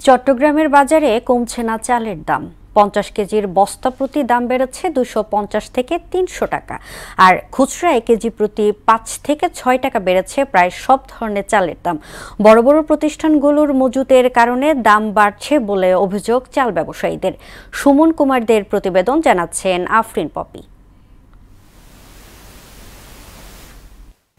চট্টগ্রামের বাজারে কমছে না চালের দাম। 50 কেজির বস্তা প্রতি দাম বেড়েছে 250 থেকে 300 টাকা, আর খুচরায় কেজি প্রতি 5 থেকে 6 টাকা বেড়েছে প্রায় সব ধরনের চালের দাম। বড় বড় প্রতিষ্ঠানগুলোর মজুতের কারণে দাম বাড়ছে বলে অভিযোগ চাল ব্যবসায়ীদের। সুমন কুমারদের প্রতিবেদন, জানাচ্ছেন আফরিন পপি।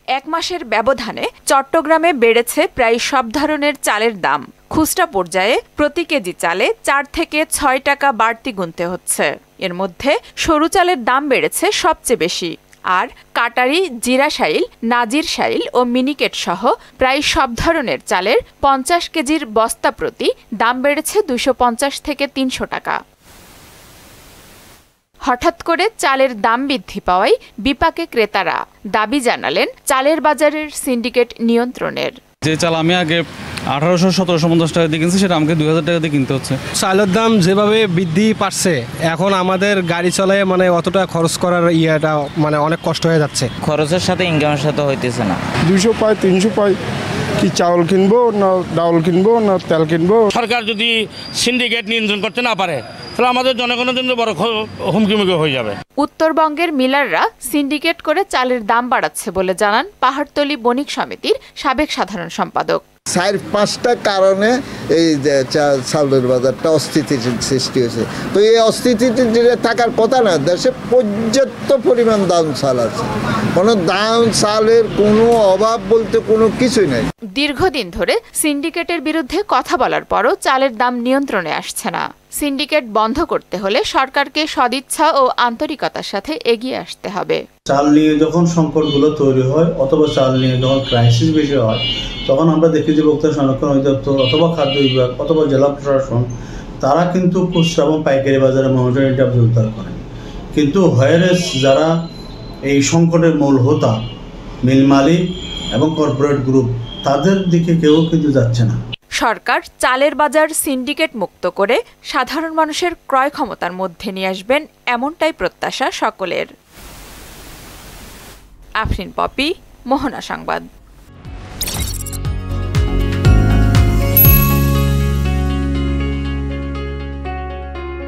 এক মাসের ব্যবধানে চট্টগ্রামে বেড়েছে প্রায় সব ধরনের চালের দাম। খুচরা পর্যায়ে প্রতি কেজি চালে 4 থেকে 6 টাকা বাড়তি গুনতে হচ্ছে। এর মধ্যে সরু চালের দাম বেড়েছে সবচেয়ে বেশি, আর কাটারি, জিরা শাইল, নাজির শাইল ও মিনিকেট সহ প্রায় সব ধরনের চালের 50 কেজির বস্তা প্রতি দাম বেড়েছে 250 থেকে 300 টাকা। হঠাৎ করে চালের দাম বৃদ্ধি পাওয়ায় বিপাকে ক্রেতারা। দাবি জানালেন চালের বাজারের সিন্ডিকেট নিয়ন্ত্রণের। যে চাল আমি আগে 1800-1750 টাকা দিয়ে কিনছি, সেটা আমাকে 2000 টাকা দিয়ে কিনতে হচ্ছে। চালের দাম যেভাবে বৃদ্ধি পাচ্ছে, এখন আমাদের গাড়ি চলায় অতটা খরচ করার ইয়েটা অনেক কষ্ট হয়ে যাচ্ছে। খরচের সাথে ইনকামের সাথে হইতেছে না। 200 পাই 300 পাই, কি চাউল কিনবো না ডাউল কিনবো না তেল কিনবো। সরকার যদি সিন্ডিকেট নিয়ন্ত্রণ করতে না পারে, তাহলে আমাদের জনগণের জন্য বড় হুমকি হয়ে যাবে। উত্তরবঙ্গের মিলাররা সিন্ডিকেট করে চালের দাম বাড়াচ্ছে বলে জানান পাহাড়তলী বণিক সমিতির সাবেক সাধারণ সম্পাদক। 4-5টা কারণে এই চালের বাজারটা অস্থিতিশীল সৃষ্টি হয়েছে। তো এই অস্থিতিশীল থাকার কথা না, দেশে পর্যাপ্ত পরিমাণ দাম চাল আছে, কোনো দাম চালের কোনো অভাব বলতে কোনো কিছুই নাই। দীর্ঘদিন ধরে সিন্ডিকেটের বিরুদ্ধে কথা বলার পরও চালের দাম নিয়ন্ত্রণে আসছে না। সিন্ডিকেট বন্ধ করতে হলে সরকারকে সদিচ্ছা ও আন্তরিকতার সাথে এগিয়ে আসতে হবে। চাল নিয়ে যখন সংকটগুলো তৈরি হয় অথবা চাল নিয়ে যখন ক্রাইসিস বেশি হয়, তখন আমরা দেখি যে ভোক্তা সংরক্ষণ অধিদপ্তর অথবা খাদ্য বিভাগ অথবা জেলা প্রশাসন তারা কিন্তু খুচরা এবং পাইকারি বাজারে মনিটরিংটা জোরদার করেন। কিন্তু হোয়ারেস যারা এই সংকটের মূল হোতা, মিল মালিক এবং কর্পোরেট গ্রুপ, তাদের দিকে কেউ কিন্তু যাচ্ছে না। সরকার চালের বাজার সিন্ডিকেট মুক্ত করে সাধারণ মানুষের ক্রয় ক্ষমতার মধ্যে নিয়ে আসবেন, এমনটাই প্রত্যাশা সকলের। আফরিন পপি, মোহনা সংবাদ।